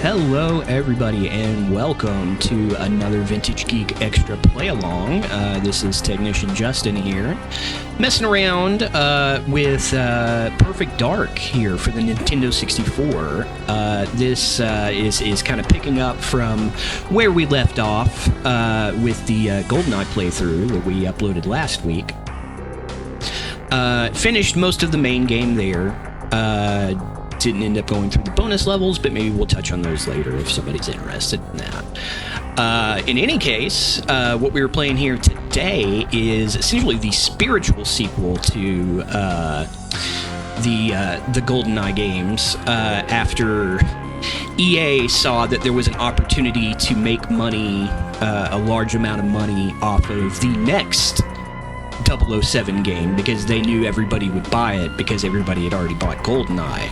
Hello, everybody, and welcome to another Vintage Geek Extra Play-Along. This is Technician Justin here, messing around with Perfect Dark here for the Nintendo 64. This is kind of picking up from where we left off with the Goldeneye playthrough that we uploaded last week. Finished most of the main game there. Didn't end up going through the bonus levels, but maybe we'll touch on those later if somebody's interested in that. In any case, what we were playing here today is essentially the spiritual sequel to the Goldeneye games. After EA saw that there was an opportunity to make money, a large amount of money, off of the next 007 game, because they knew everybody would buy it because everybody had already bought Goldeneye.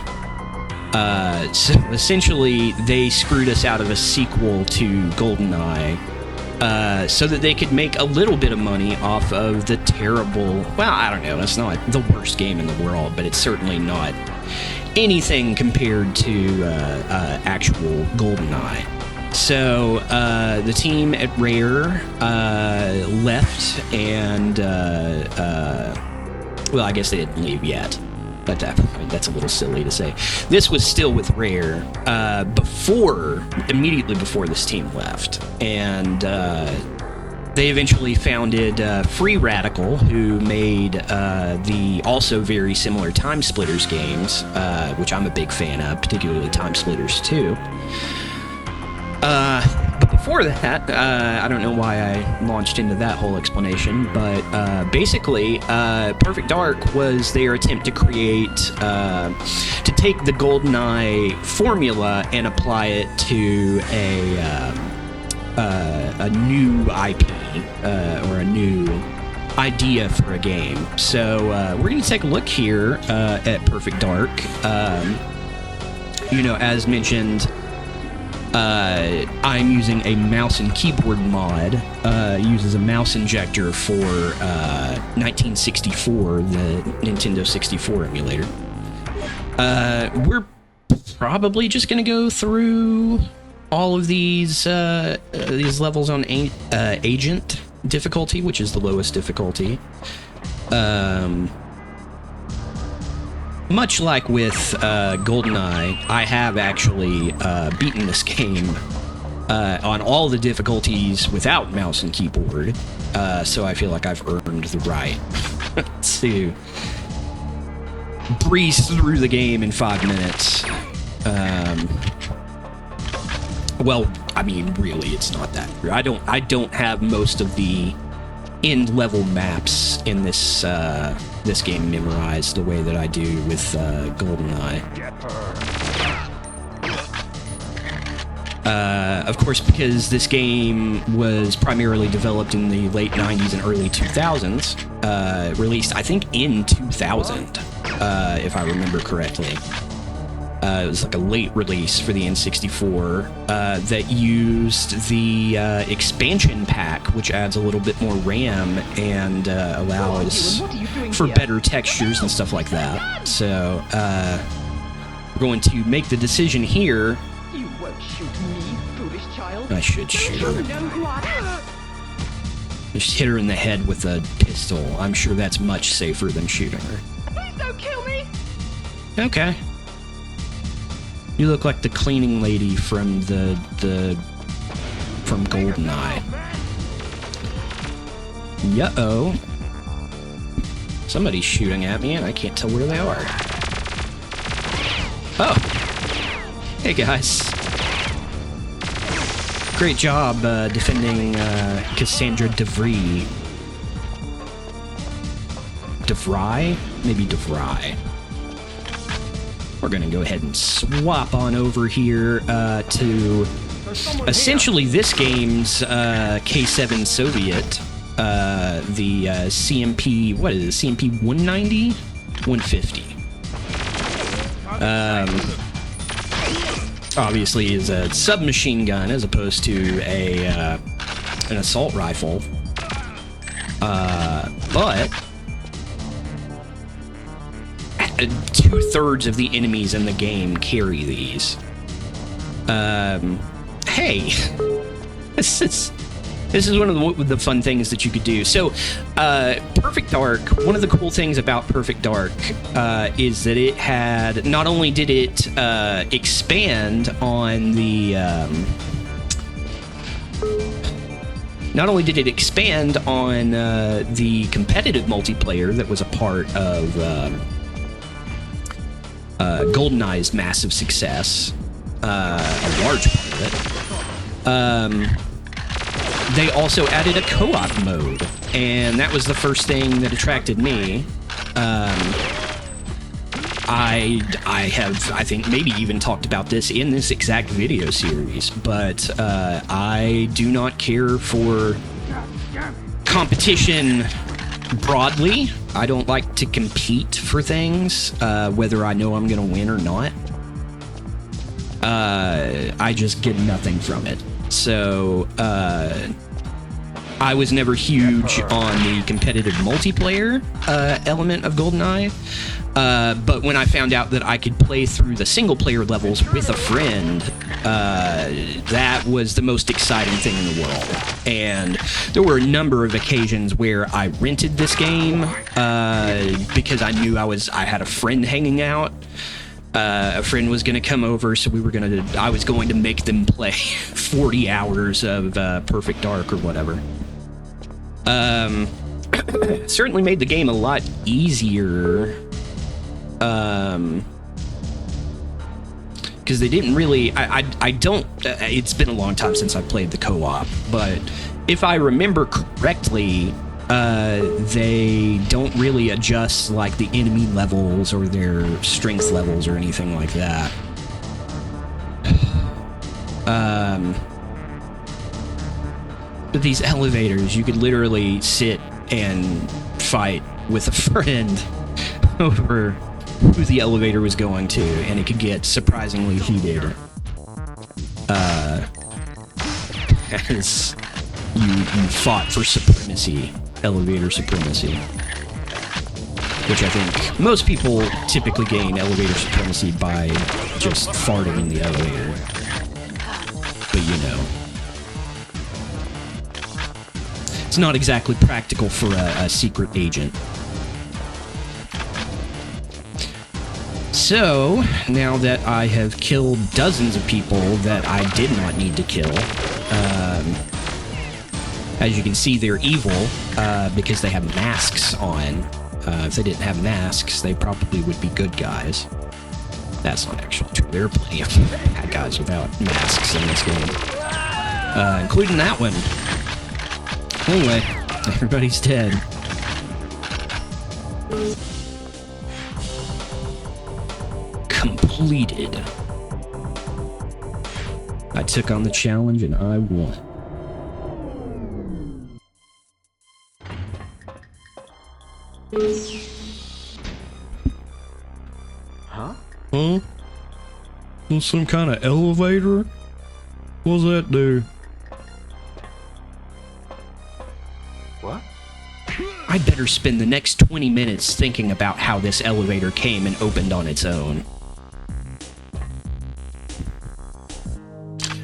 So essentially, they screwed us out of a sequel to GoldenEye so that they could make a little bit of money off of the terrible... Well, I don't know, it's not the worst game in the world, but it's certainly not anything compared to actual GoldenEye. So the team at Rare left and... well, I guess they didn't leave yet. But that's a little silly to say. This was still with Rare immediately before this team left. And they eventually founded Free Radical, who made the also very similar Time Splitters games, which I'm a big fan of, particularly Time Splitters 2. But before that, I don't know why I launched into that whole explanation, but basically, Perfect Dark was their attempt to create, to take the GoldenEye formula and apply it to a new IP, or a new idea for a game. So we're going to take a look here at Perfect Dark. As mentioned, I'm using a mouse and keyboard mod. Uses a mouse injector for 1964, the Nintendo 64 emulator. We're probably just going to go through all of these levels on Agent difficulty, which is the lowest difficulty. Much like with GoldenEye, I have actually beaten this game on all the difficulties without mouse and keyboard, so I feel like I've earned the right to breeze through the game in 5 minutes. Well, I mean, really, it's not that. I don't have most of the end level maps in this this game memorized the way that I do with GoldenEye. Of course, because this game was primarily developed in the late 90s and early 2000s, released, I think, in 2000, if I remember correctly. It was like a late release for the N64 that used the expansion pack, which adds a little bit more RAM and allows for better textures and stuff like that. So we're going to make the decision here. You won't shoot me, foolish child. I should shoot her. Just hit her in the head with a pistol. I'm sure that's much safer than shooting her. Please don't kill me. Okay. You look like the cleaning lady from from GoldenEye. Uh-oh. Somebody's shooting at me and I can't tell where they are. Oh. Hey guys. Great job defending Cassandra DeVry. DeVry? Maybe DeVry. We're going to go ahead and swap on over here to essentially this game's K7 Soviet, the CMP, what is it, CMP 190? 150. Obviously is a submachine gun as opposed to an assault rifle. But 2/3 of the enemies in the game carry these. Hey, this is one of the fun things that you could do. So, Perfect Dark, one of the cool things about Perfect Dark is that it had, not only did it expand on the, the competitive multiplayer that was a part of Goldeneye's massive success, a large part of it. They also added a co-op mode, and that was the first thing that attracted me. I have, I think, maybe even talked about this in this exact video series, but I do not care for competition broadly. I don't like to compete for things, whether I know I'm going to win or not. I just get nothing from it. So, I was never huge on the competitive multiplayer element of Goldeneye, but when I found out that I could play through the single-player levels with a friend, that was the most exciting thing in the world. And there were a number of occasions where I rented this game because I knew I had a friend hanging out. A friend was going to come over, so I was going to make them play 40 hours of Perfect Dark or whatever. Certainly made the game a lot easier. Because they didn't really... I don't... it's been a long time since I played the co-op, but if I remember correctly... they don't really adjust like the enemy levels or their strength levels or anything like that. But these elevators, you could literally sit and fight with a friend over who the elevator was going to, and it could get surprisingly heated. As you fought for supremacy. Elevator supremacy, which I think most people typically gain elevator supremacy by just farting in the elevator. But you know, it's not exactly practical for a secret agent. So, now that I have killed dozens of people that I did not need to kill, as you can see, they're evil because they have masks on. If they didn't have masks, they probably would be good guys. That's not actually true. There are plenty of bad guys without masks in this game, including that one. Anyway, everybody's dead. Completed. I took on the challenge and I won. Huh? Huh? Some kind of elevator? What's that do? What? I better spend the next 20 minutes thinking about how this elevator came and opened on its own.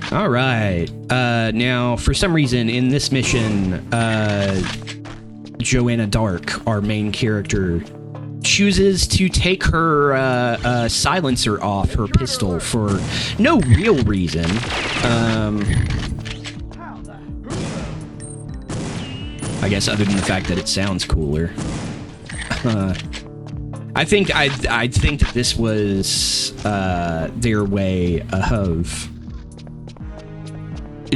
Alright, now, for some reason, in this mission, Joanna Dark, our main character, chooses to take her silencer off her pistol for no real reason. I guess other than the fact that it sounds cooler. I think that this was their way of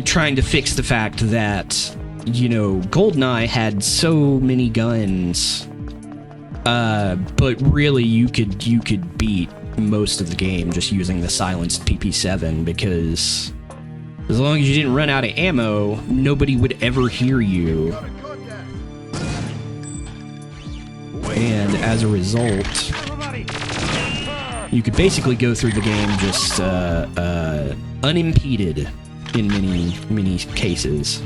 trying to fix the fact that, you know, Goldeneye had so many guns, but really you could beat most of the game just using the silenced PP7, because as long as you didn't run out of ammo, nobody would ever hear you. And as a result, you could basically go through the game just unimpeded in many cases.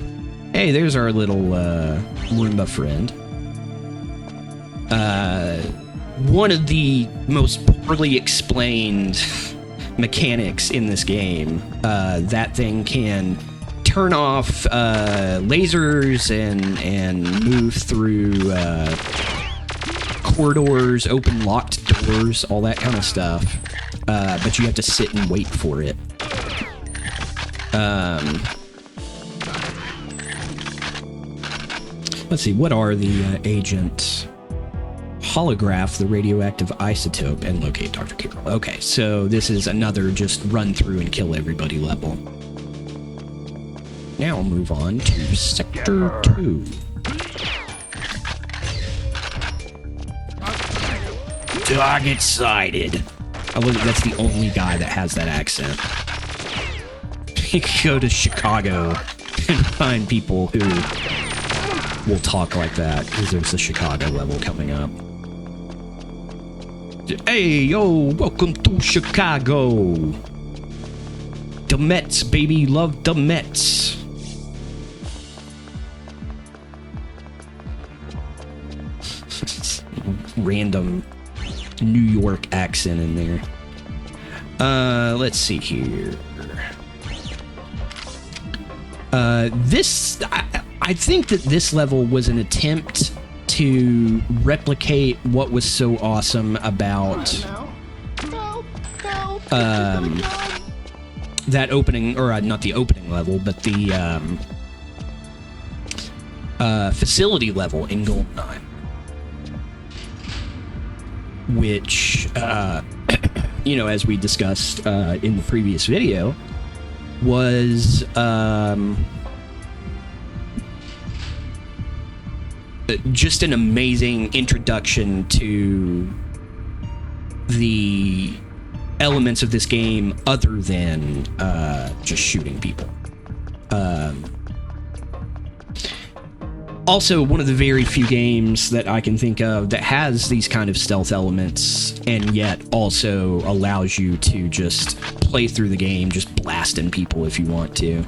Hey, there's our little Roomba friend. One of the most poorly explained mechanics in this game. That thing can turn off lasers and move through corridors, open locked doors, all that kind of stuff. But you have to sit and wait for it. Let's see, what are the agents? Holograph the radioactive isotope and locate Dr. Carroll. Okay, so this is another just run through and kill everybody level. Now we'll move on to Sector 2. Target sighted. I love that's the only guy that has that accent. You can go to Chicago and find people who will talk like that because there's a Chicago level coming up. Hey, yo, welcome to Chicago. The Mets, baby, love the Mets. Random New York accent in there. Let's see here. I think that this level was an attempt to replicate what was so awesome about that opening, or not the opening level, but the facility level in Goldeneye, which, you know, as we discussed in the previous video, was just an amazing introduction to the elements of this game other than just shooting people. Also, one of the very few games that I can think of that has these kind of stealth elements and yet also allows you to just play through the game just blasting people if you want to.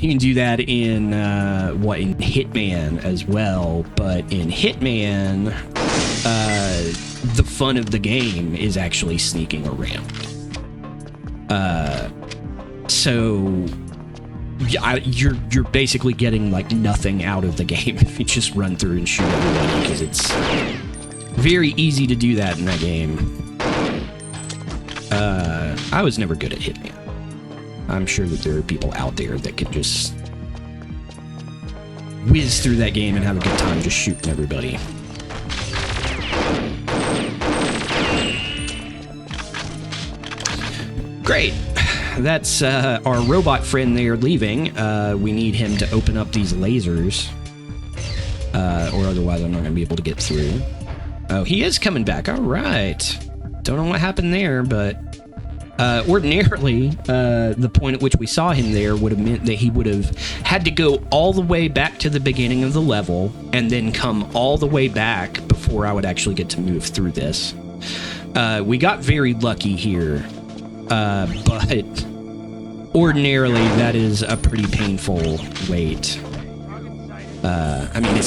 You can do that in in Hitman as well, but in Hitman, the fun of the game is actually sneaking around. So you're basically getting like nothing out of the game if you just run through and shoot everybody, because it's very easy to do that in that game. I was never good at Hitman. I'm sure that there are people out there that could just whiz through that game and have a good time just shooting everybody. Great. That's our robot friend there leaving. We need him to open up these lasers. Or otherwise I'm not going to be able to get through. Oh, he is coming back. All right. Don't know what happened there, but ordinarily, the point at which we saw him there would have meant that he would have had to go all the way back to the beginning of the level and then come all the way back before I would actually get to move through this. We got very lucky here, but ordinarily that is a pretty painful wait. I mean,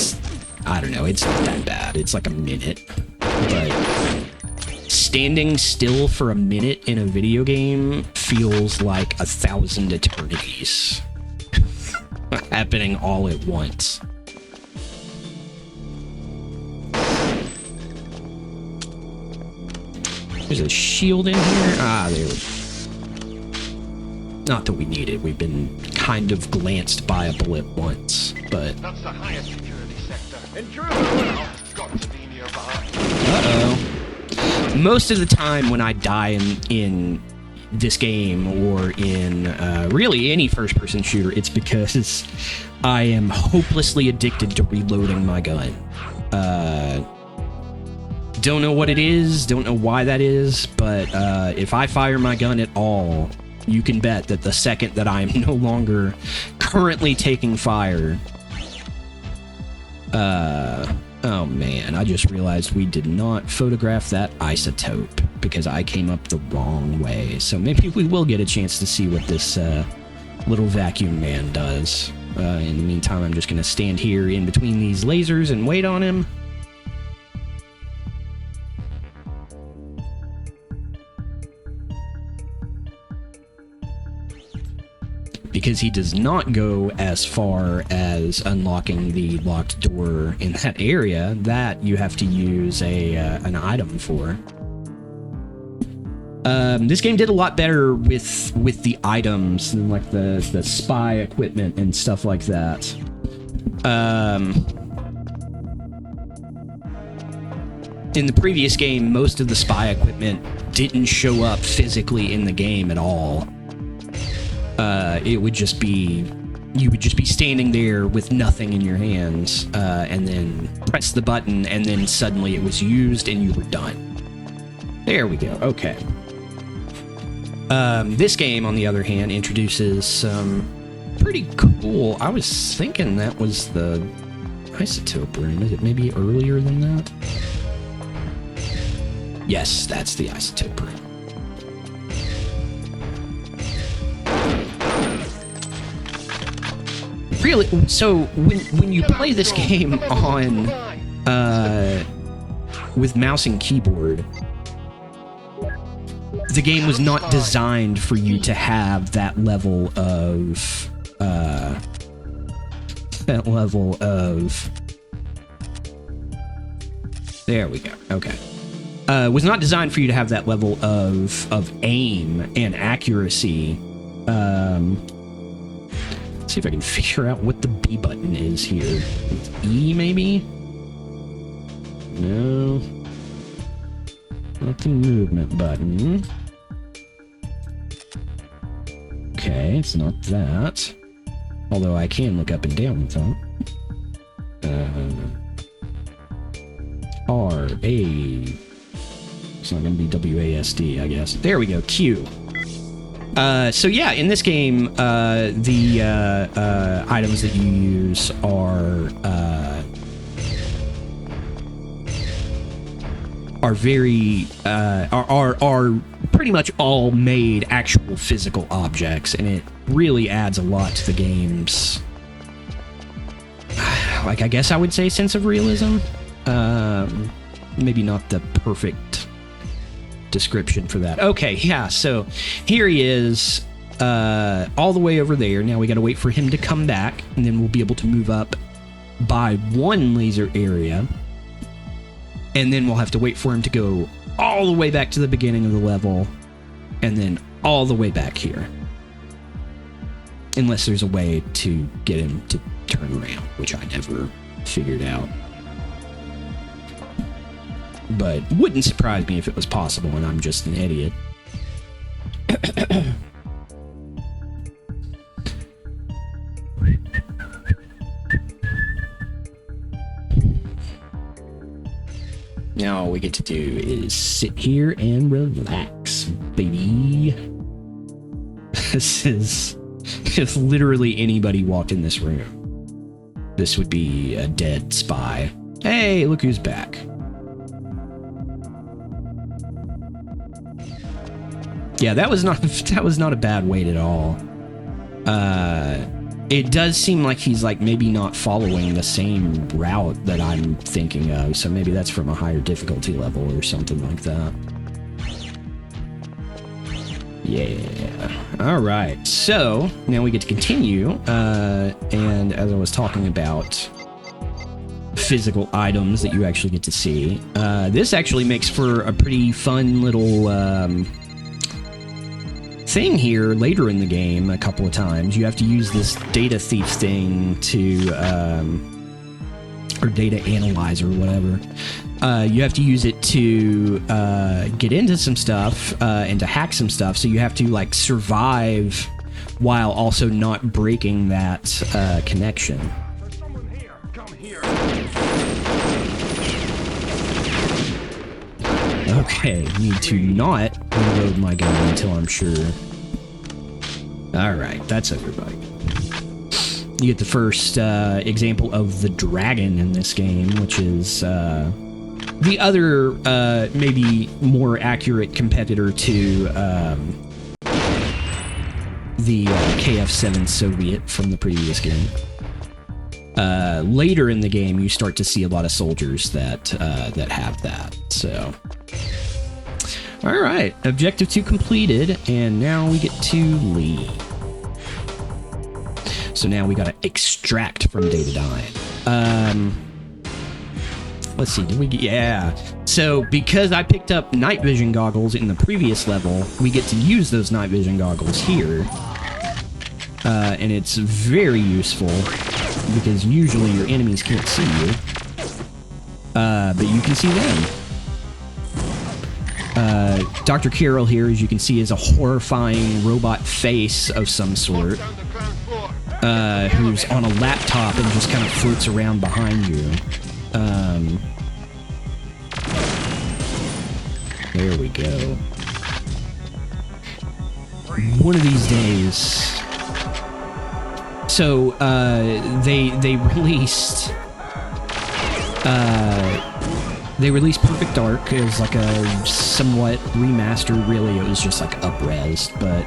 I don't know, it's not that bad. It's like a minute, but standing still for a minute in a video game feels like 1,000 eternities happening all at once. There's a shield in here. Ah, there we go. Not that we need it. We've been kind of glanced by a bullet once, but... That's the highest security sector. Intruder now. Got to be nearby. Uh-oh. Most of the time when I die in this game or in really any first-person shooter, it's because I am hopelessly addicted to reloading my gun. Don't know what it is, don't know why that is, but if I fire my gun at all, you can bet that the second that I am no longer currently taking fire... oh man, I just realized we did not photograph that isotope because I came up the wrong way. So maybe we will get a chance to see what this little vacuum man does. In the meantime, I'm just going to stand here in between these lasers and wait on him. because he does not go as far as unlocking the locked door in that area. That you have to use an item for. This game did a lot better with the items and like the spy equipment and stuff like that. In the previous game, most of the spy equipment didn't show up physically in the game at all. It would just be, you would just be standing there with nothing in your hands, and then press the button, and then suddenly it was used and you were done. There we go. Okay. This game, on the other hand, introduces some pretty cool. I was thinking that was the isotope room. Is it maybe earlier than that? Yes, that's the isotope room. Really? So when you play this game on with mouse and keyboard, the game was not designed for you to have that level of there we go. Okay. Was not designed for you to have that level of aim and accuracy. Let's see if I can figure out what the B button is here. E, maybe? No. Not the movement button. Okay, it's not that. Although I can look up and down with that. R, A. It's not going to be WASD, I guess. There we go, Q. So yeah, in this game, the items that you use are very are pretty much all made actual physical objects, and it really adds a lot to the game's, like, I guess I would say, sense of realism. Maybe not the perfect description for that. Okay, yeah, so here he is, all the way over there. Now we gotta wait for him to come back, and then we'll be able to move up by one laser area, and then we'll have to wait for him to go all the way back to the beginning of the level, and then all the way back here. Unless there's a way to get him to turn around, which I never figured out. But wouldn't surprise me if it was possible and I'm just an idiot. Now all we get to do is sit here and relax, baby. This is... If literally anybody walked in this room, this would be a dead spy. Hey, look who's back. Yeah, that was not a bad wait at all. It does seem like he's like maybe not following the same route that I'm thinking of, so maybe that's from a higher difficulty level or something like that. Yeah. All right. So now we get to continue. And as I was talking about physical items that you actually get to see, this actually makes for a pretty fun little thing here later in the game. A couple of times you have to use this data thief thing to or data analyzer or whatever. You have to use it to get into some stuff and to hack some stuff, so you have to like survive while also not breaking that connection. There's someone here. Come here. Okay, need to not reload my gun until I'm sure. Alright, that's everybody. You get the first example of the dragon in this game, which is the other, maybe more accurate competitor to the KF-7 Soviet from the previous game. Later in the game, you start to see a lot of soldiers that have that. So, all right, objective 2 completed, and now we get to leave. So now we gotta extract from Data Die. Let's see, did we get... Yeah. So, because I picked up night vision goggles in the previous level, we get to use those night vision goggles here. And it's very useful, because usually your enemies can't see you. But you can see them. Dr. Carroll here, as you can see, is a horrifying robot face of some sort. Who's on a laptop and just kind of floats around behind you. There we go. One of these days. So, they released Perfect Dark as like a somewhat remastered. Really, it was just like up-resed, but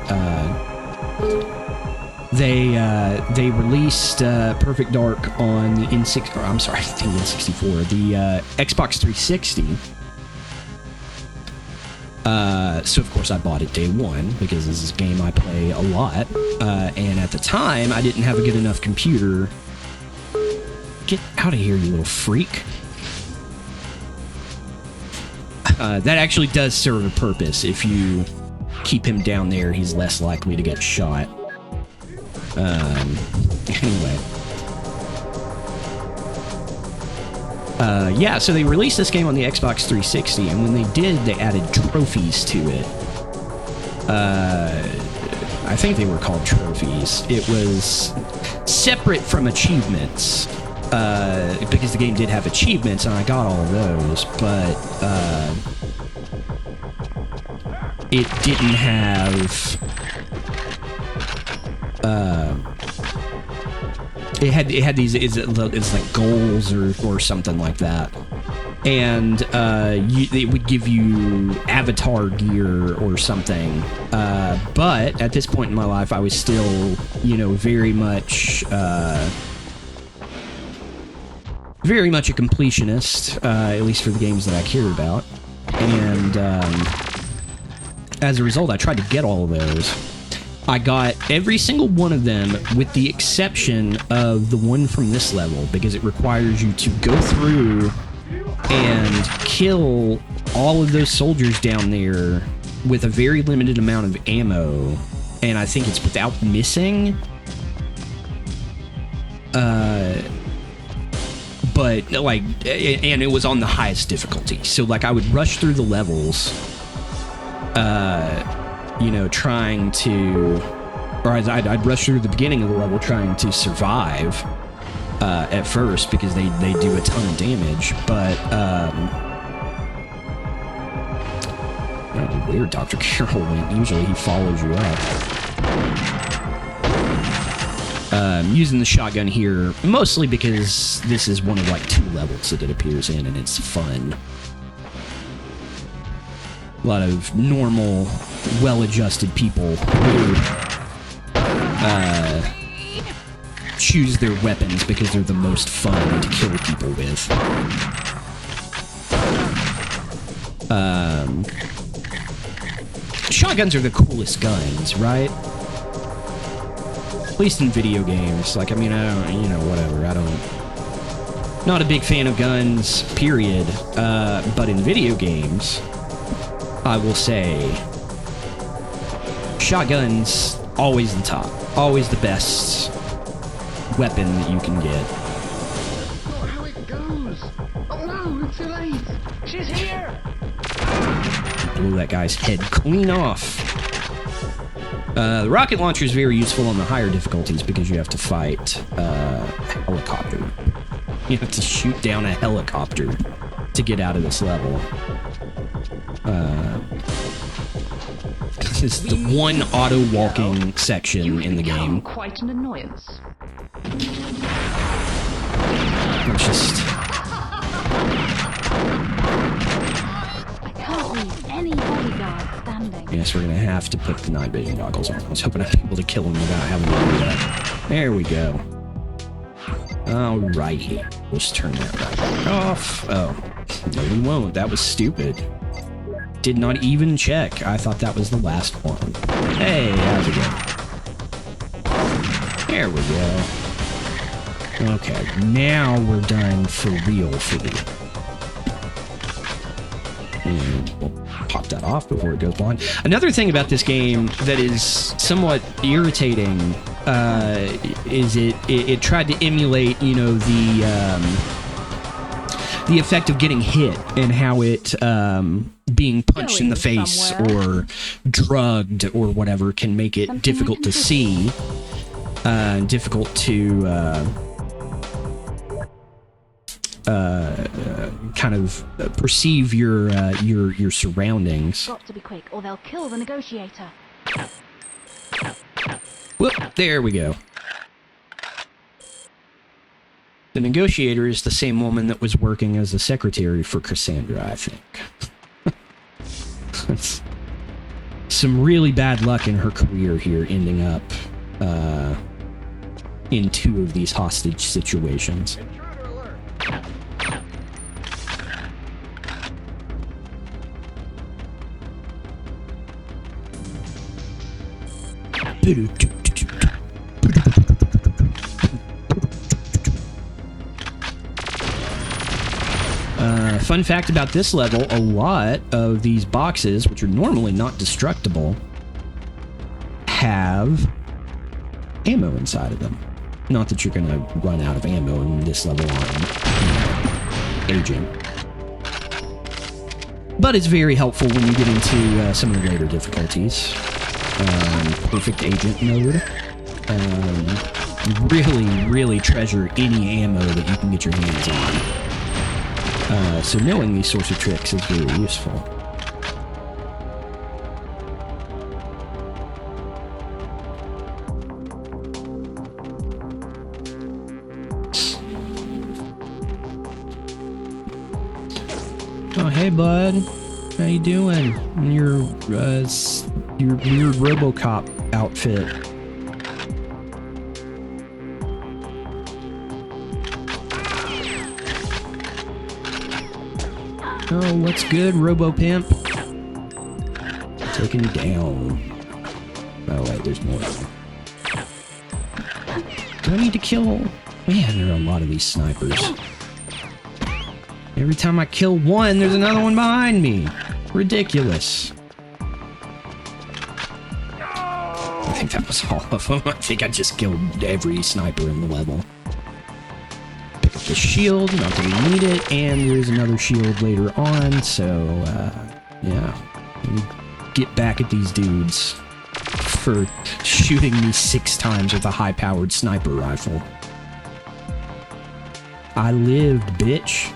they released Perfect Dark on the N64, the Xbox 360. So of course I bought it day one because this is a game I play a lot, and at the time I didn't have a good enough computer. Get out of here, you little freak. That actually does serve a purpose. If you keep him down there, he's less likely to get shot. Anyway. Yeah, so they released this game on the Xbox 360, and when they did, they added trophies to it. I think they were called trophies. It was separate from achievements, because the game did have achievements, and I got all of those, but it didn't have... It had these, it's like goals or something like that, and it would give you avatar gear or something. But at this point in my life, I was still, very much a completionist, at least for the games that I cared about, and as a result, I tried to get all of those. I got every single one of them with the exception of the one from this level, because it requires you to go through and kill all of those soldiers down there with a very limited amount of ammo, and I think it's without missing. But, like, and it was on the highest difficulty, so, like, I would rush through the levels, trying to, or I'd rush through the beginning of the level trying to survive at first, because they do a ton of damage, but I don't know where Dr. Carroll went. Usually he follows you up. Using the shotgun here, mostly because this is one of like 2 levels that it appears in, and it's fun. A lot of normal, well-adjusted people who choose their weapons because they're the most fun to kill people with. Shotguns are the coolest guns, right? At least in video games. Like, I mean, I don't, whatever. Not a big fan of guns, period. But in video games, I will say, shotguns, always the top. Always the best weapon that you can get. Not how it goes. Oh no, it's too late. She's here. Blew that guy's head clean off. The rocket launcher is very useful on the higher difficulties because you have to fight a helicopter. You have to shoot down a helicopter to get out of this level. This is the one auto-walking section in the game. Quite an annoyance. It's just... I can't leave any bodyguard standing. Yes, we're gonna have to put the night vision goggles on. I was hoping I'd be able to kill him without having to do that. There we go. Alrighty. We'll just turn that right off. Oh. No, we won't. That was stupid. Did not even check. I thought that was the last one. Hey, how's it going? There we go. Okay, now we're done for real. And we'll pop that off before it goes blind. Another thing about this game that is somewhat irritating is it tried to emulate, you know, the effect of getting hit and how it being punched in the face or drugged or whatever can make it difficult to see, difficult to kind of perceive your surroundings. Got to be quick, or they'll kill the negotiator. Whoop! There we go. The negotiator is the same woman that was working as a secretary for Cassandra, I think. That's some really bad luck in her career here, ending up in 2 of these hostage situations. Fun fact about this level, a lot of these boxes, which are normally not destructible, have ammo inside of them. Not that you're going to run out of ammo in this level on Agent. But it's very helpful when you get into some of the later difficulties. Perfect Agent mode. Really treasure any ammo that you can get your hands on. So knowing these sorts of tricks is very useful. Oh, hey, bud. How you doing? In your weird RoboCop outfit. Oh, what's good, RoboPimp? Taking you down. Oh, wait, there's more of them. Do I need to kill? Man, there are a lot of these snipers. Every time I kill one, there's another one behind me. Ridiculous. I think that was all of them. I think I just killed every sniper in the level. Pick up the shield, not that we need it, and there's another shield later on, so, yeah. Let me get back at these dudes for shooting me 6 times with a high-powered sniper rifle. I lived, bitch.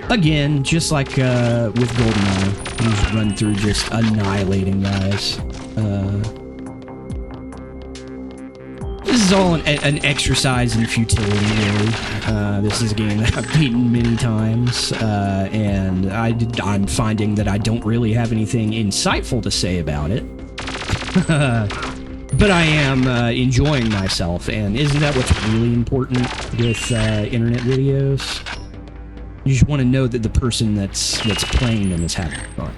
Again, just like with Goldeneye, you just run through just annihilating guys. This is all an exercise in futility, really. This is a game that I've beaten many times, and I'm finding that I don't really have anything insightful to say about it. But I am enjoying myself, and isn't that what's really important with internet videos? You just want to know that the person that's playing them is having fun.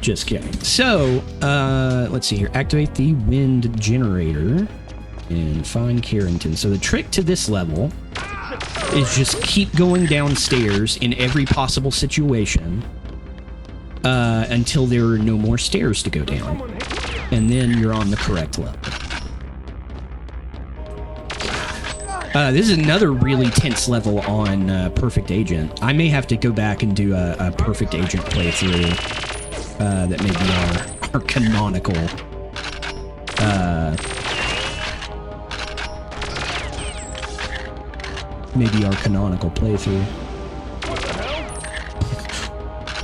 Just kidding. So, let's see here. Activate the wind generator and find Carrington. So the trick to this level is just keep going downstairs in every possible situation until there are no more stairs to go down. And then you're on the correct level. This is another really tense level on Perfect Agent. I may have to go back and do a Perfect Agent playthrough that may be our canonical playthrough.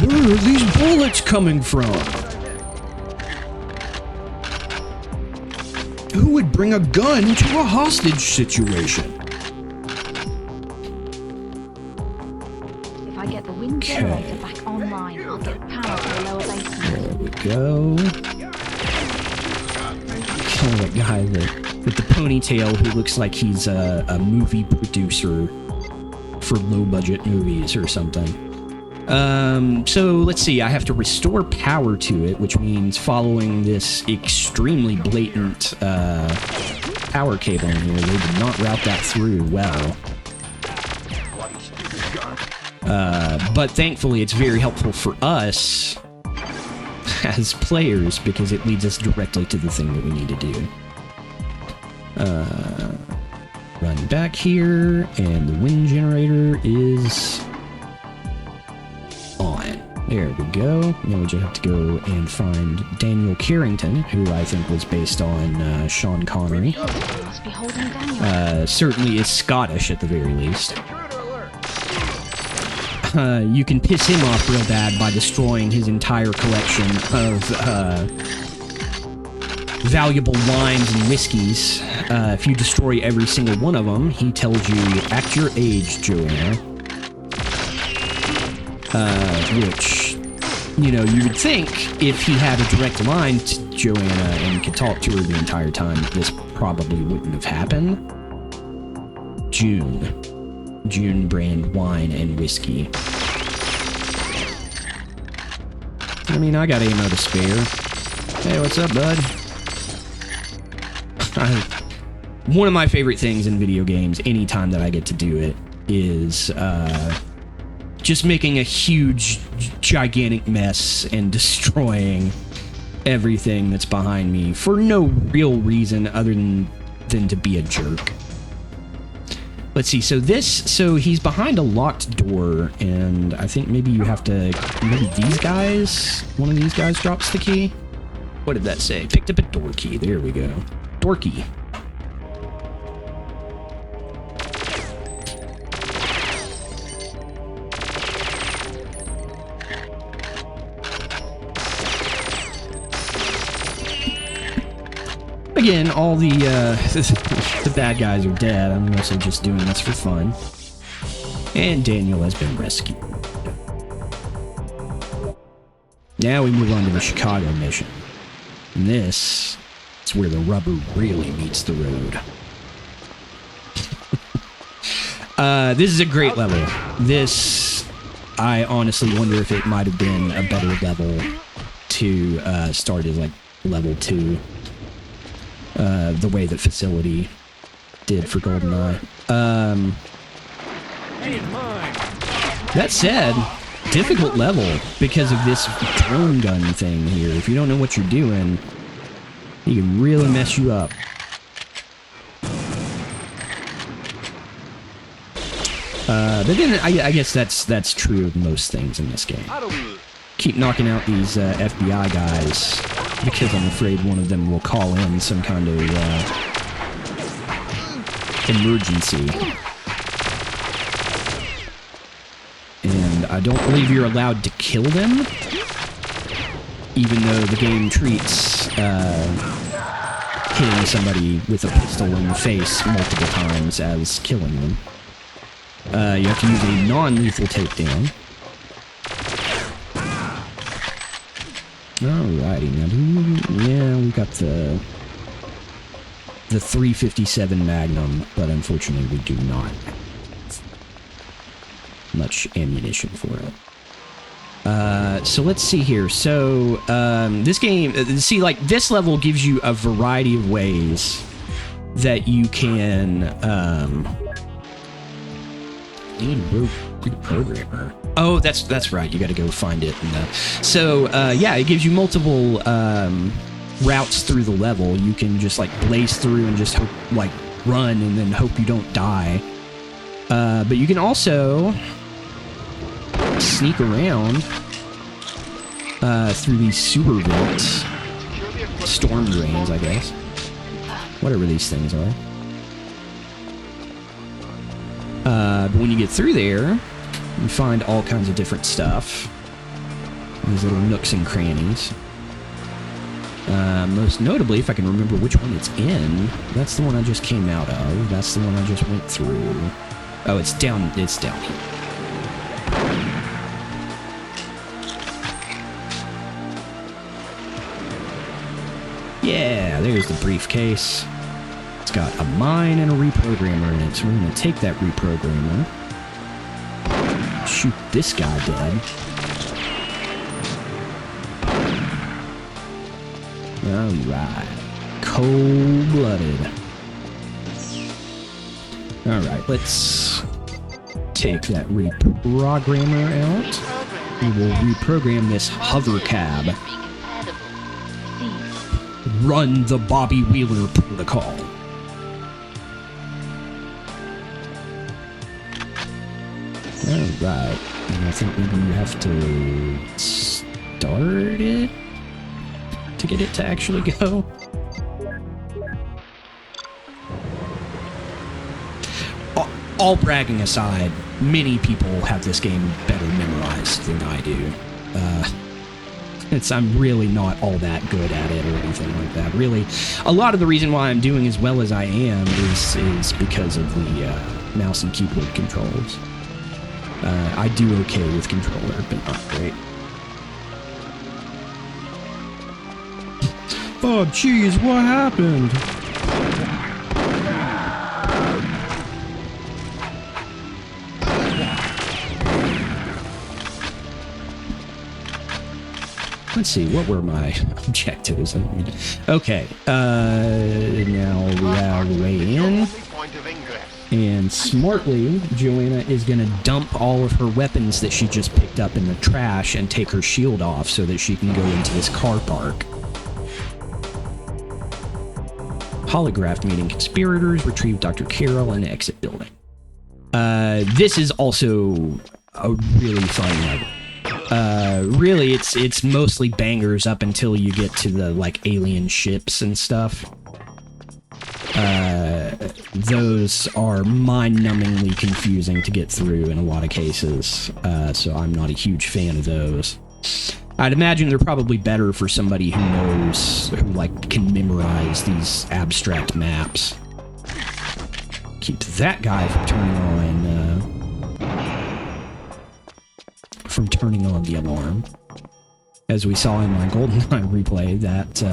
Where are these bullets coming from? Who would bring a gun to a hostage situation? If I get the wind generator back online, I'll get power to the lower basement. There we go. Kill that guy with the ponytail who looks like he's a movie producer for low-budget movies or something. So let's see. I have to restore power to it, which means following this extremely blatant power cable in here. They did not route that through well. But thankfully, it's very helpful for us as players because it leads us directly to the thing that we need to do. Run back here, and the wind generator is on. There we go. Now we just have to go and find Daniel Carrington, who I think was based on Sean Connery. Must be holding Daniel. Certainly is Scottish at the very least. You can piss him off real bad by destroying his entire collection of valuable wines and whiskeys. If you destroy every single one of them, he tells you, at your age, Joanna. Which, you know, you would think if he had a direct line to Joanna and could talk to her the entire time, this probably wouldn't have happened. June brand wine and whiskey. I mean, I got ammo to spare. Hey, what's up, bud? One of my favorite things in video games, anytime that I get to do it, is just making a huge, gigantic mess and destroying everything that's behind me for no real reason other than to be a jerk. Let's see, so he's behind a locked door, and I think maybe you have to, maybe these guys, one of these guys drops the key? What did that say? Picked up a door key, there we go. Door key. Again, all the the bad guys are dead. I'm also just doing this for fun. And Daniel has been rescued. Now we move on to the Chicago mission. And this is where the rubber really meets the road. This is a great level. This, I honestly wonder if it might have been a better level to start as like level 2. The way that Facility did for Goldeneye. That said, difficult level because of this drone gun thing here. If you don't know what you're doing, he can really mess you up. But then I guess that's true of most things in this game. Keep knocking out these FBI guys because I'm afraid one of them will call in some kind of emergency. And I don't believe you're allowed to kill them, even though the game treats hitting somebody with a pistol in the face multiple times as killing them. You have to use a non-lethal takedown. Alrighty, now yeah, we got the 357 Magnum, but unfortunately we do not have much ammunition for it. So let's see here. So this game, see, like this level gives you a variety of ways that you can programmer. Oh, that's right. You got to go find it. So yeah, it gives you multiple routes through the level. You can just like blaze through and just hope, like run and then hope you don't die. But you can also sneak around through these sewer vents, storm drains, I guess. Whatever these things are. But when you get through there, you find all kinds of different stuff. These little nooks and crannies. Most notably, if I can remember which one it's in, that's the one I just came out of. That's the one I just went through. Oh, it's down here. Yeah, there's the briefcase. It's got a mine and a reprogrammer in it, so we're gonna take that reprogrammer. Shoot this guy dead. Alright. Cold-blooded. Alright, let's take that reprogrammer out. We will reprogram this hover cab. Run the Bobby Wheeler protocol. Alright. And I think we have to start it to get it to actually go. All bragging aside, many people have this game better memorized than I do. I'm really not all that good at it or anything like that. Really, a lot of the reason why I'm doing as well as I am is because of the mouse and keyboard controls. I do okay with controller, but not great. Oh, jeez, what happened? Let's see, what were my objectives? Okay, now we have the way in. And smartly, Joanna is going to dump all of her weapons that she just picked up in the trash and take her shield off so that she can go into this car park. Holograph meeting conspirators, retrieve Dr. Carroll, and exit building. This is also a really fun level. Really, it's mostly bangers up until you get to the, like, alien ships and stuff. Those are mind-numbingly confusing to get through in a lot of cases, so I'm not a huge fan of those. I'd imagine they're probably better for somebody who knows, who, like, can memorize these abstract maps. Keep that guy from turning on the alarm. As we saw in my Goldeneye replay, that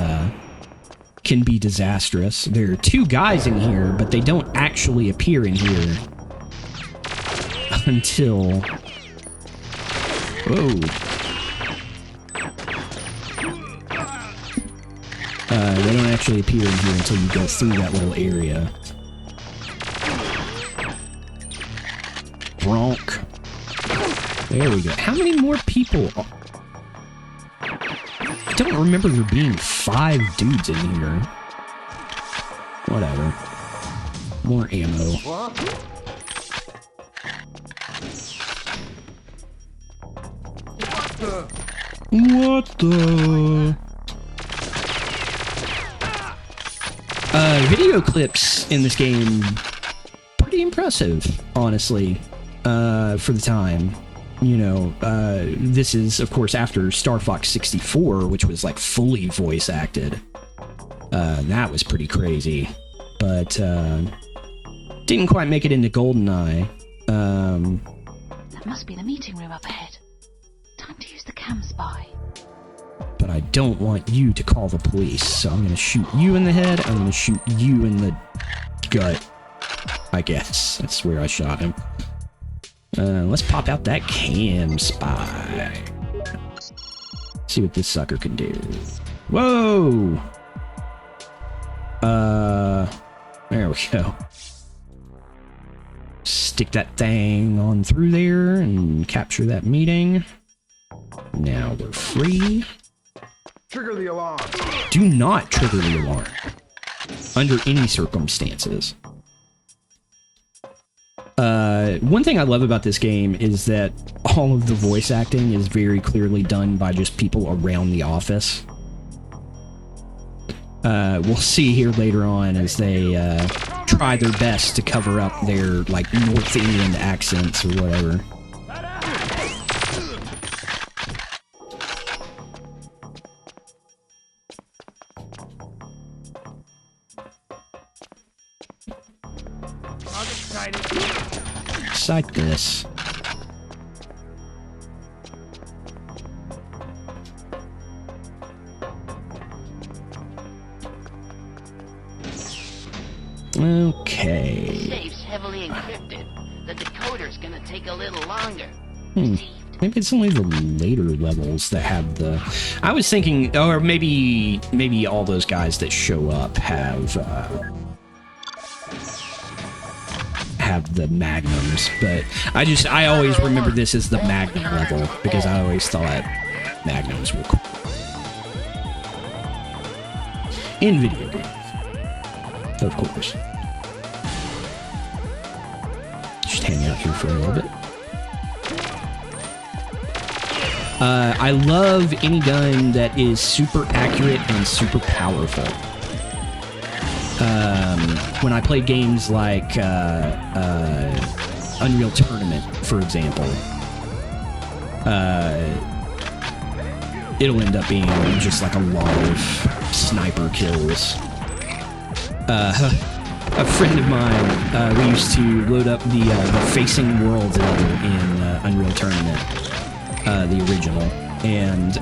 can be disastrous. There are two guys in here, but they don't actually appear in here until... Whoa. They don't actually appear in here until you go through that little area. Bronk. There we go. How many more people? I don't remember there being 5 dudes in here. Whatever. More ammo. What the? Video clips in this game, pretty impressive, honestly, for the time. You know, this is, of course, after Star Fox 64, which was, like, fully voice acted. That was pretty crazy. But, didn't quite make it into Goldeneye. That must be the meeting room up ahead. Time to use the cam spy. But I don't want you to call the police, so I'm gonna shoot you in the head, I'm gonna shoot you in the gut. I guess. That's where I shot him. Let's pop out that cam spy. See what this sucker can do. Whoa! There we go. Stick that thing on through there and capture that meeting. Now we're free. Trigger the alarm. Do not trigger the alarm. Under any circumstances. One thing I love about this game is that all of the voice acting is very clearly done by just people around the office. We'll see here later on as they try their best to cover up their, like, North England accents or whatever. Sight this. Okay. Safe's heavily encrypted. The decoder's gonna take a little longer. Maybe it's only the later levels that have the... I was thinking, or maybe all those guys that show up have the magnums, but I always remember this as the magnum level because I always thought magnums were cool. In video games, of course. Just hang out here for a little bit. I love any gun that is super accurate and super powerful. When I play games like Unreal Tournament, for example, it'll end up being just like a lot of sniper kills. A friend of mine, we used to load up the Facing Worlds level in Unreal Tournament, the original, and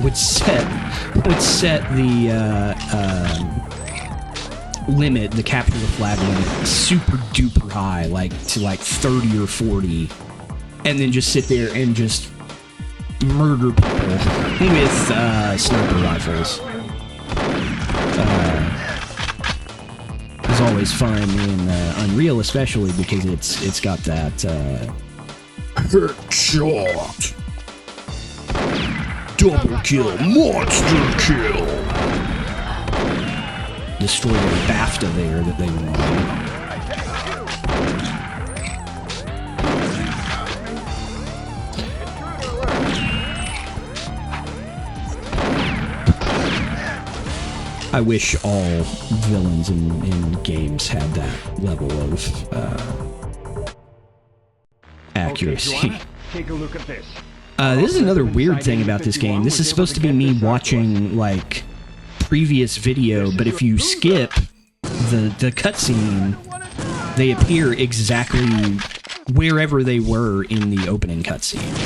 would set the limit, the capture the flag limit, super duper high, like to like 30 or 40, and then just sit there and just murder people with sniper rifles. It's always fun in Unreal, especially because it's got that Headshot. Double kill. Monster kill. destroy their BAFTA there that they won. I wish all villains in games had that level of accuracy. Okay, Joanna, take a look at this. This is another weird thing about this game. This is supposed to be me watching, like, previous video, but if you skip the cutscene, they appear exactly wherever they were in the opening cutscene.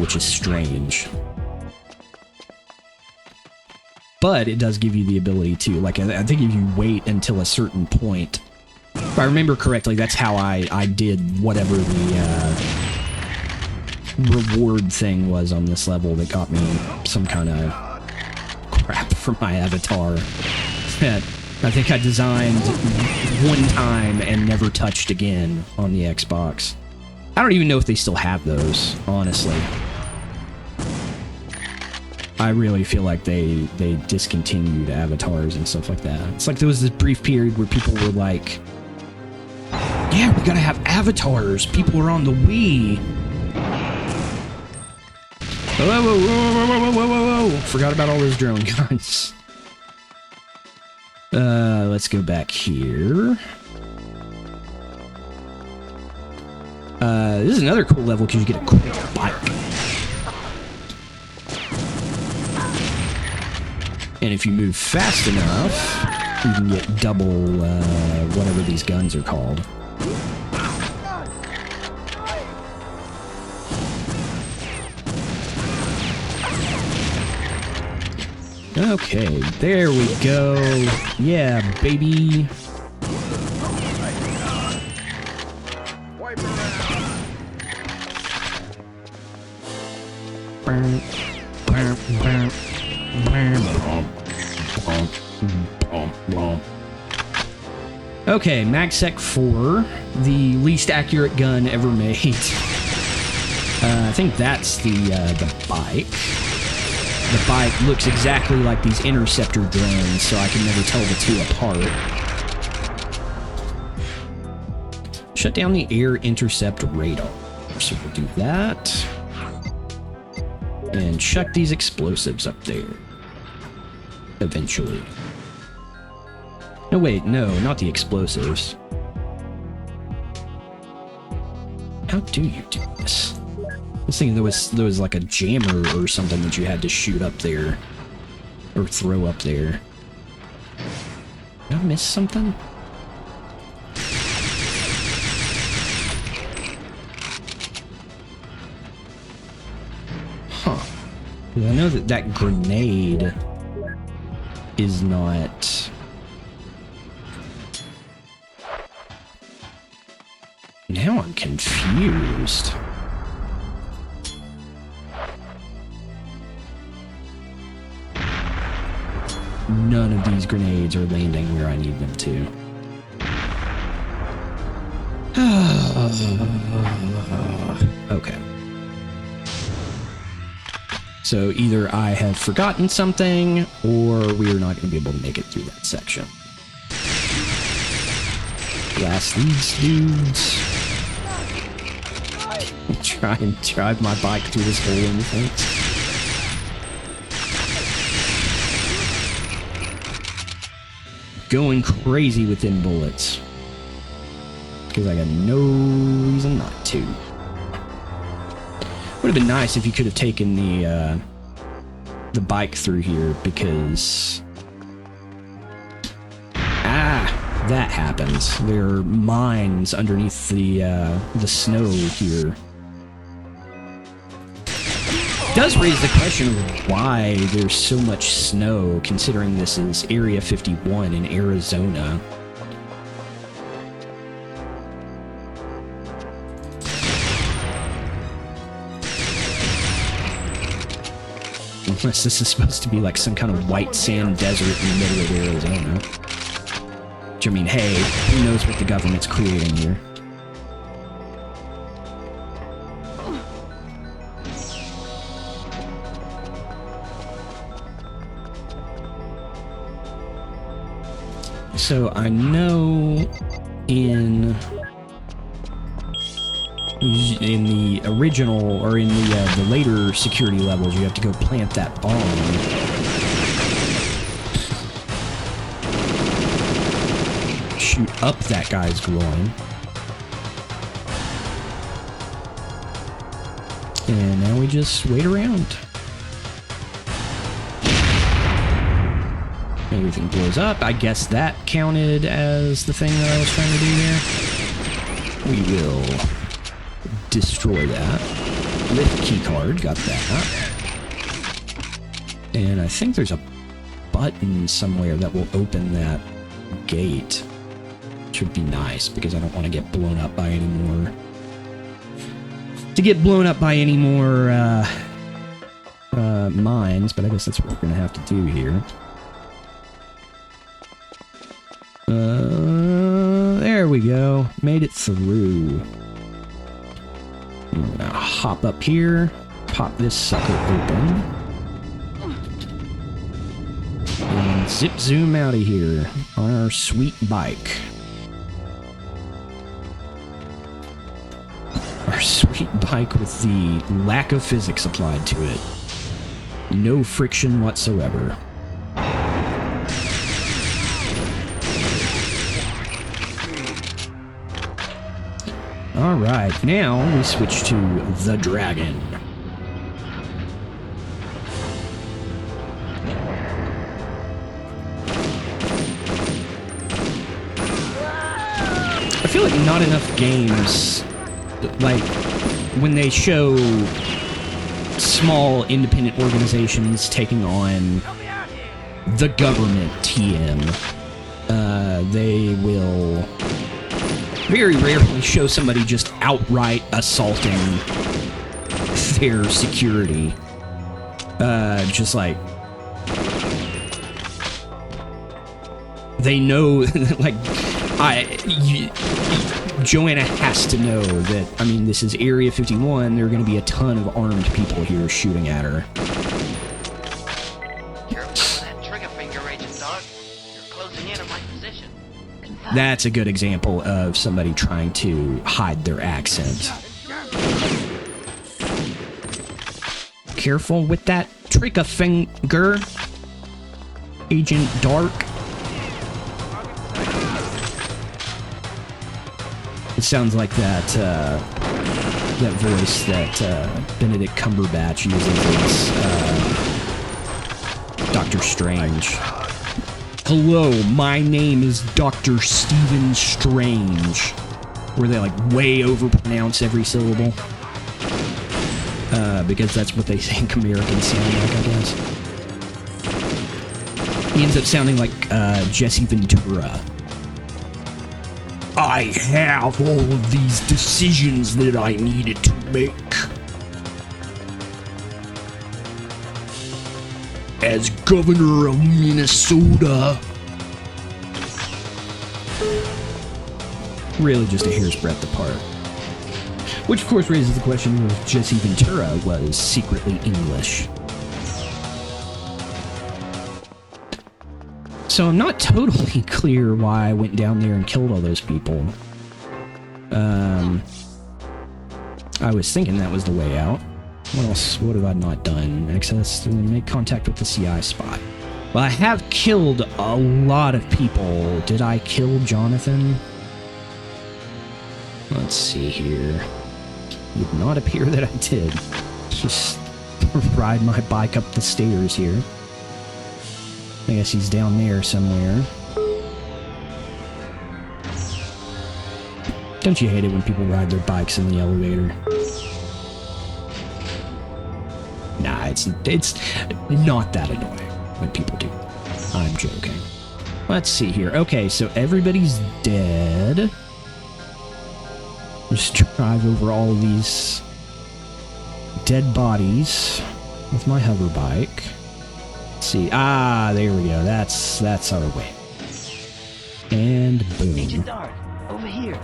Which is strange. But it does give you the ability to, like, I think if you wait until a certain point, if I remember correctly, that's how I did whatever the reward thing was on this level that got me some kind of crap for my avatar that I think I designed one time and never touched again on the Xbox. I don't even know if they still have those, honestly. I really feel like they discontinued avatars and stuff like that. It's like there was this brief period where people were like, yeah, we gotta have avatars. People are on the Wii. Whoa, whoa, whoa, whoa, whoa, whoa, whoa, whoa. Forgot about all those drone guns. Let's go back here. This is another cool level because you get a cool bike. And if you move fast enough, you can get double, whatever these guns are called. Okay, there we go. Yeah, baby. Okay, MagSec 4, the least accurate gun ever made. I think that's the bike. The bike looks exactly like these interceptor drones, so I can never tell the two apart. Shut down the air intercept radar. So we'll do that. And chuck these explosives up there. Eventually. No, wait, no, not the explosives. How do you do this? I was thinking there was like a jammer or something that you had to shoot up there. Or throw up there. Did I miss something? Huh. I know that grenade is not Now I'm confused. None of these grenades are landing where I need them to. Okay. So either I have forgotten something, or we are not going to be able to make it through that section. Blast these dudes. Try and drive my bike through this hole in the fence. Going crazy within bullets. Because I got no reason not to. Would have been nice if you could have taken the bike through here, because that happens. There are mines underneath the snow here. It does raise the question of why there's so much snow, considering this is Area 51 in Arizona. Unless this is supposed to be like some kind of white sand desert in the middle of Arizona. Which, I mean, hey, who knows what the government's creating here? So I know in the original, or in the later security levels, you have to go plant that bomb. Shoot up that guy's groin. And now we just wait around. Everything blows up. I guess that counted as the thing that I was trying to do there. We will destroy that. Lift keycard, got that. And I think there's a button somewhere that will open that gate. Which would be nice, because I don't want to get blown up by any more... mines, but I guess that's what we're going to have to do here. There we go. Made it through. I'm gonna hop up here, pop this sucker open, and zip zoom out of here on our sweet bike. Our sweet bike with the lack of physics applied to it. No friction whatsoever. Alright, now we switch to the dragon. I feel like not enough games, like, when they show small independent organizations taking on the government TM, they will very rarely show somebody just outright assaulting their security. Just like, they know, like, Joanna has to know that, I mean, this is Area 51, there are going to be a ton of armed people here shooting at her. Careful with that trigger finger, Agent Dog. You're closing in on my position. That's a good example of somebody trying to hide their accent. Careful with that trigger finger, Agent Dark. It sounds like that voice that Benedict Cumberbatch uses as Doctor Strange. Hello, my name is Dr. Stephen Strange. Where they like way overpronounce every syllable. Because that's what they think Americans sound like, I guess. He ends up sounding like Jesse Ventura. I have all of these decisions that I needed to make. As governor of Minnesota. Really just a hair's breadth apart. Which of course raises the question if Jesse Ventura was secretly English. So I'm not totally clear why I went down there and killed all those people. I was thinking that was the way out. What else? What have I not done? Access, make contact with the CI spot. Well, I have killed a lot of people. Did I kill Jonathan? Let's see here. It would not appear that I did. Just ride my bike up the stairs here. I guess he's down there somewhere. Don't you hate it when people ride their bikes in the elevator? Nah, it's not that annoying when people do. I'm joking. Let's see here. Okay, so everybody's dead. Just drive over all of these dead bodies with my hover bike. Let's see. Ah, there we go. That's our way. And boom. Agent Dart, over here.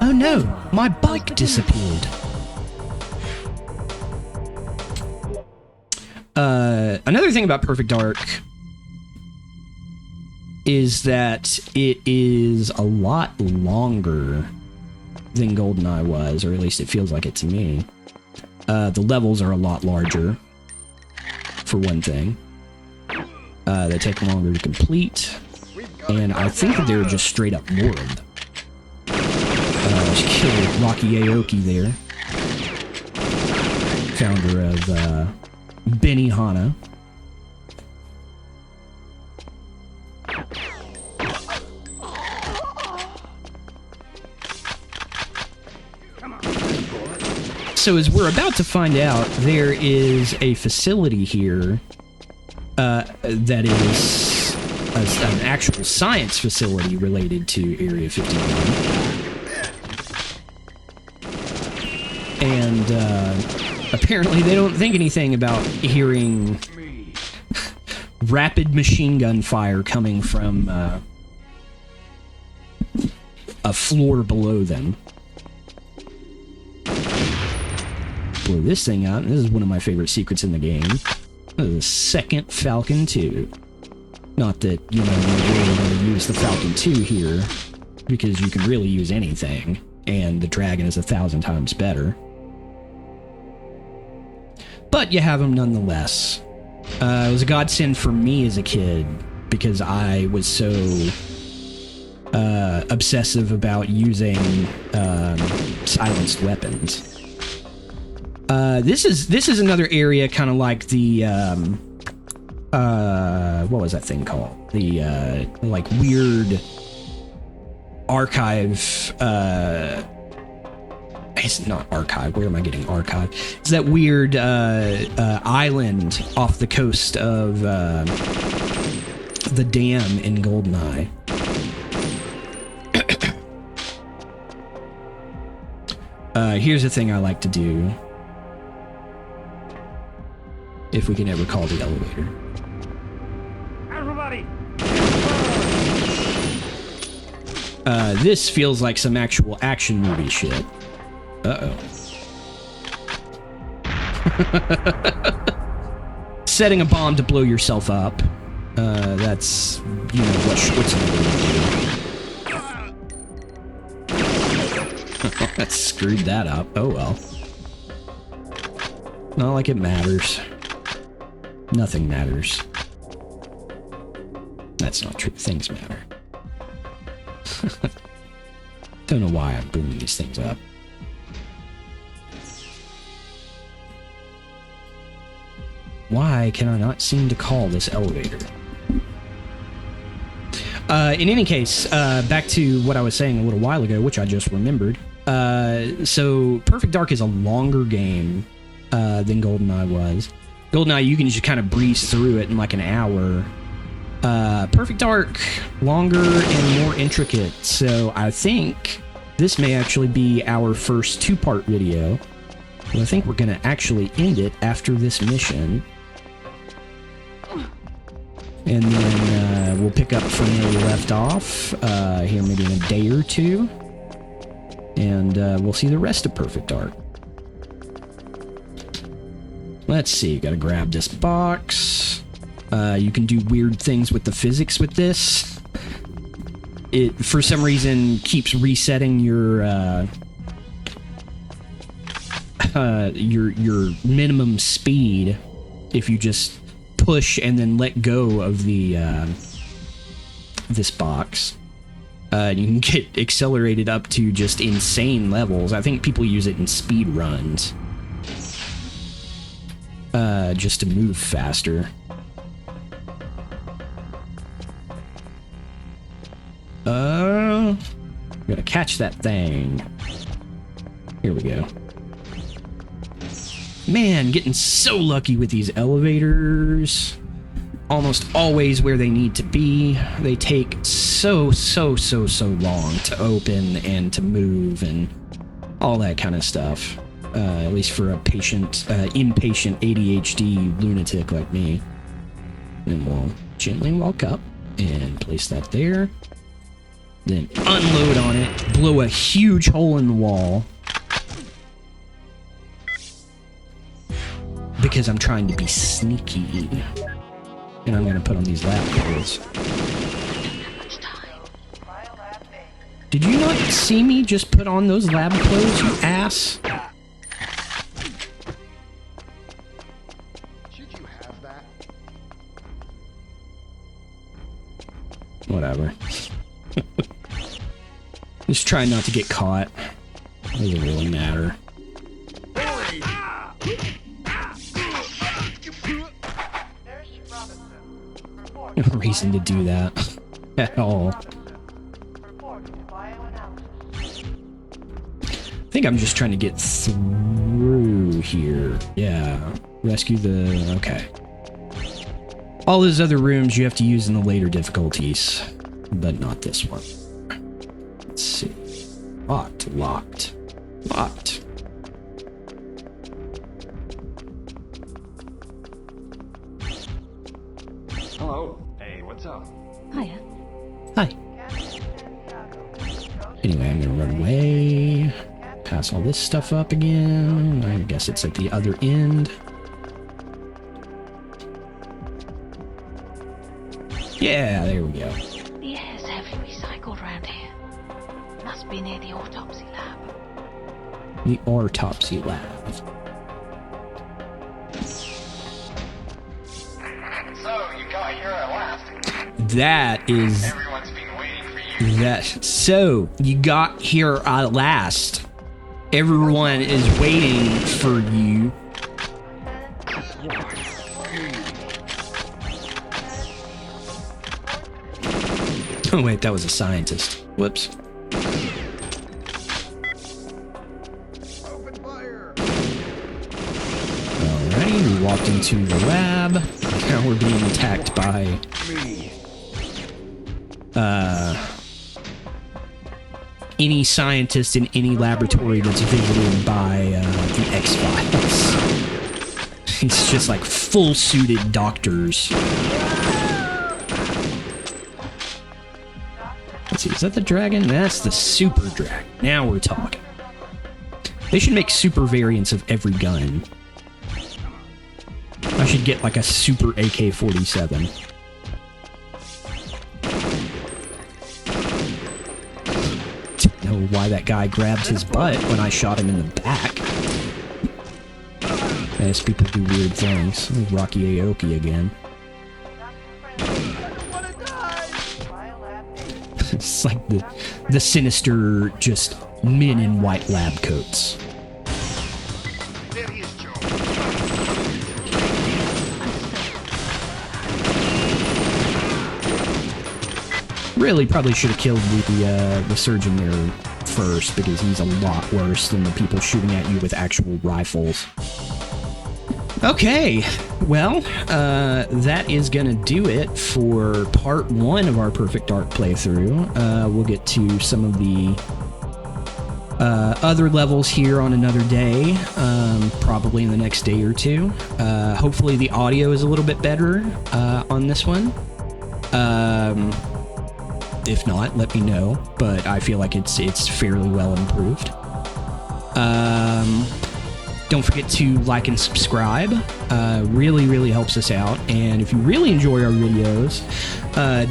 Oh no, my bike disappeared. Another thing about Perfect Dark is that it is a lot longer than Goldeneye was, or at least it feels like it to me. The levels are a lot larger, for one thing. They take longer to complete, and I think that there are just straight up more of them. Just killed Rocky Aoki there, founder of Benihana. So as we're about to find out, there is a facility here that is an actual science facility related to Area 51. And apparently they don't think anything about hearing rapid machine gun fire coming from a floor below them. Blow this thing out. This is one of my favorite secrets in the game. The second Falcon 2. Not that, you know, you really want to use the Falcon 2 here, because you can really use anything, and the Dragon is 1,000 times better. But you have them nonetheless. It was a godsend for me as a kid, because I was so obsessive about using silenced weapons. This is another area kind of like the what was that thing called? The like weird archive. It's not archive. Where am I getting archive? It's that weird island off the coast of the dam in Goldeneye. Here's the thing I like to do. If we can ever call the elevator. Everybody! This feels like some actual action movie shit. Uh-oh. Setting a bomb to blow yourself up. That's, you know, what Schwarzenegger would do. That screwed that up. Oh well. Not like it matters. Nothing matters. That's not true. Things matter. Don't know why I'm booming these things up. Why can I not seem to call this elevator? In any case, back to what I was saying a little while ago, which I just remembered. So Perfect Dark is a longer game than Goldeneye was. Goldeneye, you can just kind of breeze through it in like an hour. Perfect perfect arc, longer and more intricate. So I think this may actually be our first 2-part video. I think we're going to actually end it after this mission. And then we'll pick up from where we left off here maybe in a day or two. And we'll see the rest of Perfect Arc. Let's see, gotta grab this box. You can do weird things with the physics with this. It, for some reason, keeps resetting your minimum speed if you just push and then let go of the this box. You can get accelerated up to just insane levels. I think people use it in speed runs. Just to move faster. Gotta catch that thing. Here we go. Man, getting so lucky with these elevators. Almost always where they need to be. They take so long to open and to move and all that kind of stuff. At least for a impatient ADHD lunatic like me. And we'll gently walk up and place that there. Then unload on it, blow a huge hole in the wall. Because I'm trying to be sneaky. And I'm gonna put on these lab clothes. Did you not see me just put on those lab clothes, you ass? Should you have that? Whatever. Just try not to get caught. Doesn't really matter. No reason to do that at all. I think I'm just trying to get through here. Yeah. Rescue the... Okay. All those other rooms you have to use in the later difficulties, but not this one. Let's see. Locked, locked, locked. Hello. Hey, what's up? Hiya. Hi. Anyway, I'm gonna run away. Pass all this stuff up again. I guess it's at the other end. Yeah, there we go. The air's heavily recycled around here. Must be near the autopsy lab. The autopsy lab. So, you got here at last. That is... Everyone's been waiting for you. That... So, you got here at last. Everyone is waiting for you. Oh wait, that was a scientist. Whoops. Open fire! Alrighty, we walked into the lab. Now we're being attacked by... Me. any scientist in any laboratory that's visited by the X-Files. It's just like full-suited doctors. Let's see, is that the dragon? That's the super dragon. Now we're talking. They should make super variants of every gun. I should get like a super AK-47. Know why that guy grabbed his butt when I shot him in the back. As people do weird things. Rocky Aoki again. It's like the sinister, just men in white lab coats. There he is, Joe. Really, probably should have killed the surgeon there first, because he's a lot worse than the people shooting at you with actual rifles. Okay, well, that is gonna do it for part 1 of our Perfect Dark playthrough. We'll get to some of the other levels here on another day, probably in the next day or two. Hopefully the audio is a little bit better on this one. If not, let me know, but I feel like it's fairly well improved. Don't forget to like and subscribe. Really helps us out. And if you really enjoy our videos,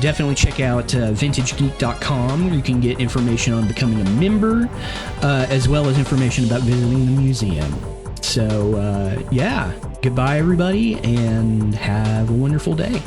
definitely check out vintagegeek.com, where you can get information on becoming a member, as well as information about visiting the museum. So, yeah, goodbye, everybody, and have a wonderful day.